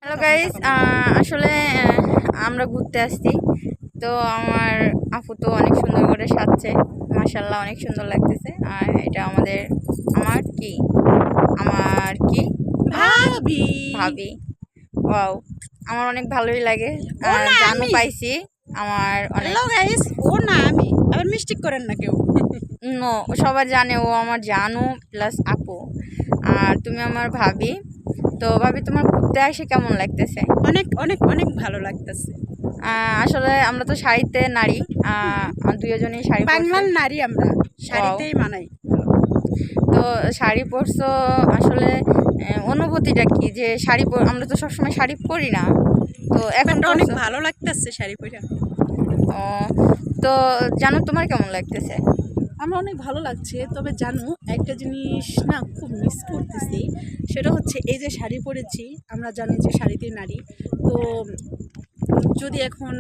Hello guys, আসলে আমরা ঘুরতে আসছি। তো আমার আপু তো অনেক সুন্দর করে সাজছে, মাশাল্লাহ অনেক সুন্দর লাগতেছে। আর এটা আমার কি ভাবি ভাবি। ওয়াও, আমার অনেক ভালোই লাগে। ও না জানু আমি। পাইছি, আমার অনেক হ্যালো গাইস, ও না আমি। আবার মিস্টেক করেন না কেউ। নো, সবাই জানে ও আমার জানু প্লাস আপু, আর তুমি আমার ভাবি। তো ভাবি, তোমার ঘুরতে আসে কেমন লাগতেছে? অনেক অনেক অনেক ভালো লাগতেছে। আসলে আমরা তো শাড়িতে নারী, দুজনেই শাড়ি বাংলার পরছি। নারী আমরা শাড়িতেই মানাই। তো শাড়ি পরছো, আসলে অনুভূতিটা কি যে আমরা তো সবসময় শাড়ি পরি না, তো এখন এখন অনেক পরছো। ভালো লাগতেছে শাড়ি পরে। ও, তো জানো তোমার কেমন লাগতেছে? আমার অনেক ভালো লাগছে, তবে জানো একটা জিনিস না খুব মিস করতেছি, সেটা হচ্ছে এই যে শাড়ি পরেছি, আমরা জানি যে শাড়িতে নারী। তো যদি এখন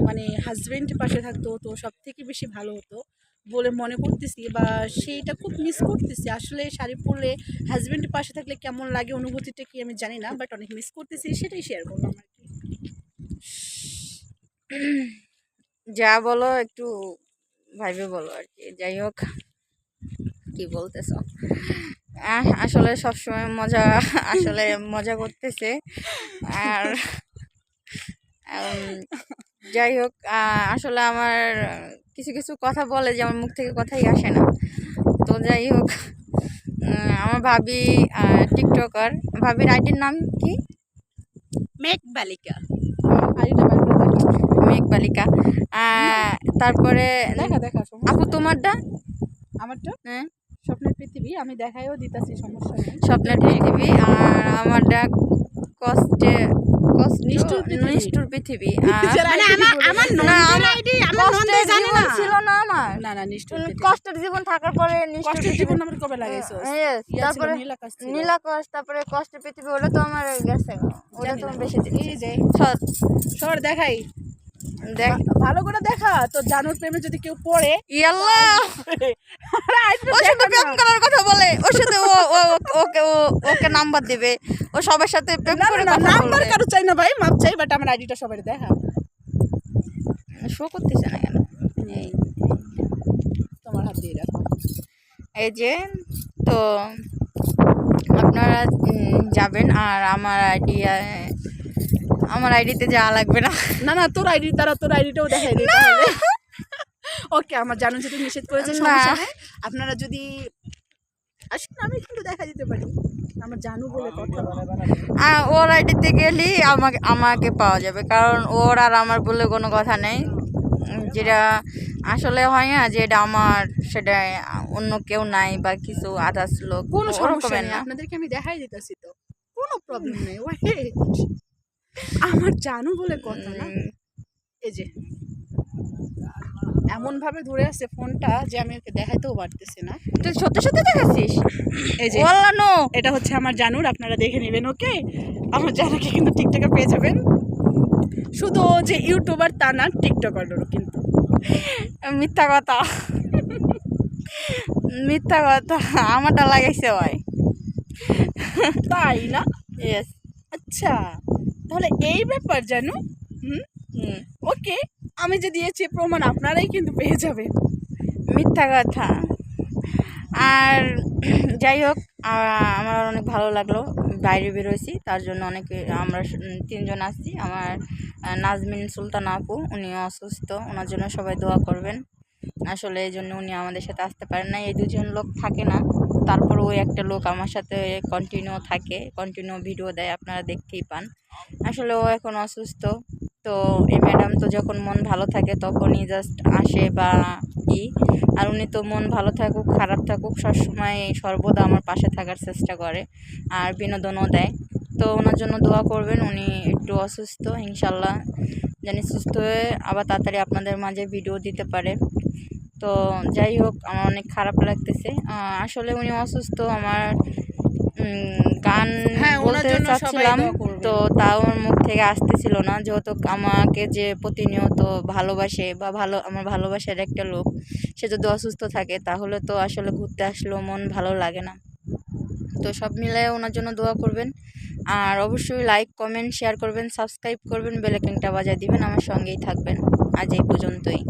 মানে হাজবেন্ড পাশে থাকতো তো সব থেকে বেশি ভালো হতো বলে মনে করতেছি, বা সেইটা খুব মিস করতেছি। আসলে শাড়ি পরলে হাজবেন্ড পাশে থাকলে কেমন লাগে, অনুভূতিটা কি আমি জানি না, বাট অনেক মিস করতেছি, সেটাই শেয়ার করলাম আর কি। যা বলো একটু ভাইবে বলো আর কি। যাই হোক, কি বলতেছো? আসলে সবসময় মজা, আসলে মজা করতেছে। আর যাই হোক, আসলে আমার কিছু কিছু কথা বলে যে আমার মুখ থেকে কথাই আসে না। তো যাই হোক, আমার ভাবি টিকটকার। ভাবির আইডির নাম কি? মেঘ বালিকা। মেঘ বালিকা। তারপরে দেখা দেখা আপু তোমারটা? আমারটা হ্যাঁ, স্বপ্নের পৃথিবী, আমি দেখাইও দিতেছি, সমস্যা নেই। স্বপ্নের পৃথিবী। আর আমারটা কষ্টে নিষ্ঠুর পৃথিবী। নিষ্ঠুর পৃথিবী। মানে আমার নন্দের আইডি, আমার নন্দে কষ্টের জানে জীবন না। ছিল না আমার। না না, নিষ্ঠুর পৃথিবী। কষ্টের জীবন থাকার পরে নিষ্ঠুর কষ্টের পৃথিবী। জীবন আমার কবে লাগাইছো? Yes, ইয়া ছিল, তারপরে নীলাকাশ ছিল। নীলাকশ, তারপরে কষ্টের পৃথিবী, ওটা তো আমার গেছে, ওটা জানি তো না। বেশি দিন। এই যে সর দেখাই, দেখ, ভালো করে দেখা তো, জানুর প্রেমে যদি কেউ পড়ে। ইয়াল্লা, ওর সাথে প্রেম করার কথা বলে, ওর সাথে ওকে নাম্বার দিবে, ও সবার সাথে প্রেম করে কথা নাম্বার বলবে। কারো চাই না ভাই, মাপ চাই, বাট আমার আইডিটা সবাই দেখা। শো করতেছে না কেন? এই তোমার হাত দিয়ে রাখো। এই যে, তো আপনারা যাবেন, আর আমার আইডিতে যাওয়া লাগবে না। না না, তোর আইডি দ্বারা তোর আইডিটাও দেখাই দিই তাহলে। ওকে, আমার জানু যদি নিষেধ করেছে সমস্যা নেই। আপনারা যদি আসুন, আমি কিন্তু দেখা দিতে পারি, আমার জানু বলে কথা। ওর আইডিতে গেলেই আমাকে পাওয়া যাবে, কারণ ওর আর আমার বলে কোনো কথা নেই। যেটা আসলে হয় না, যে এটা আমার, সেটা অন্য কেউ নাই বা কিছু আদার্স লোক, কোনো সমস্যা ওরকমের নেই, না। আপনাদেরকে আমি দেখাই দিতেছি, তো কোনো প্রবলেম নেই। আমার জানু বলে কথা না। এই যে এমন ভাবে ধরে আছে ফোনটা যে আমি ওকে দেখাইতেও পারতেছি না। তুই সত্যি সত্যি দেখাচ্ছিস? এই যে নো, এটা হচ্ছে আমার জানুর, আপনারা দেখে নেবেন। ওকে, আমার জানুকে কিন্তু টিকটকে পেয়ে যাবেন। শুধু ও যে ইউটিউবার তা না, টিকটকারও কিন্তু। মিথ্যা কথা, মিথ্যা কথা, আমারটা লাগাইছে ভাই। তাই না? ইয়েস। আচ্ছা, তাহলে এই ব্যাপার জানু। ওকে, আমি যে দিয়েছি প্রমাণ, আপনারাই কিন্তু পেয়ে যাবেন। মিথ্যা কথা। আর যাই হোক, আমার অনেক ভালো লাগলো, বাইরে বেরোইছি, তার জন্য আমরা 3জন আসছি। আমার নাজমিন সুলতান আপু, উনিও অসুস্থ, ওনার জন্য সবাই দোয়া করবেন। আসলে এই জন্য উনি আমাদের সাথে আসতে পারেন না। এই 2জন লোক থাকে না, তারপর ওই একটা লোক আমার সাথে কন্টিনিউ থাকে, কন্টিনিউ ভিডিও দেয়, আপনারা দেখতেই পান। আসলে ও এখন অসুস্থ। তো এই ম্যাডাম তো যখন মন ভালো থাকে তখনই জাস্ট আসে বা কি। আর উনি তো মন ভালো থাকুক খারাপ থাকুক সবসময় সর্বদা আমার পাশে থাকার চেষ্টা করে, আর বিনোদনও দেয়। তো ওনার জন্য দোয়া করবেন, উনি একটু অসুস্থ, ইনশাল্লাহ জানি সুস্থ হয়ে আবার তাড়াতাড়ি আপনাদের মাঝে ভিডিও দিতে পারে। তো যাই হোক, আমার অনেক খারাপ লাগতেছে। আসলে উনি অসুস্থ, আমার গান বলতে চাচ্ছিলাম, তো তাও আমার মুখ থেকে আসতেছিল না, যেহেতু আমাকে যে প্রতিনিয়ত ভালোবাসে বা আমার ভালোবাসার একটা লোক, সে যদি অসুস্থ থাকে তাহলে তো আসলে ঘুরতে আসলেও মন ভালো লাগে না। তো সব মিলায়ে ওনার জন্য দোয়া করবেন। আর অবশ্যই লাইক কমেন্ট শেয়ার করবেন, সাবস্ক্রাইব করবেন, বেল আইকনটা বাজিয়ে দিবেন, আমার সঙ্গেই থাকবেন। আজ এই পর্যন্তই।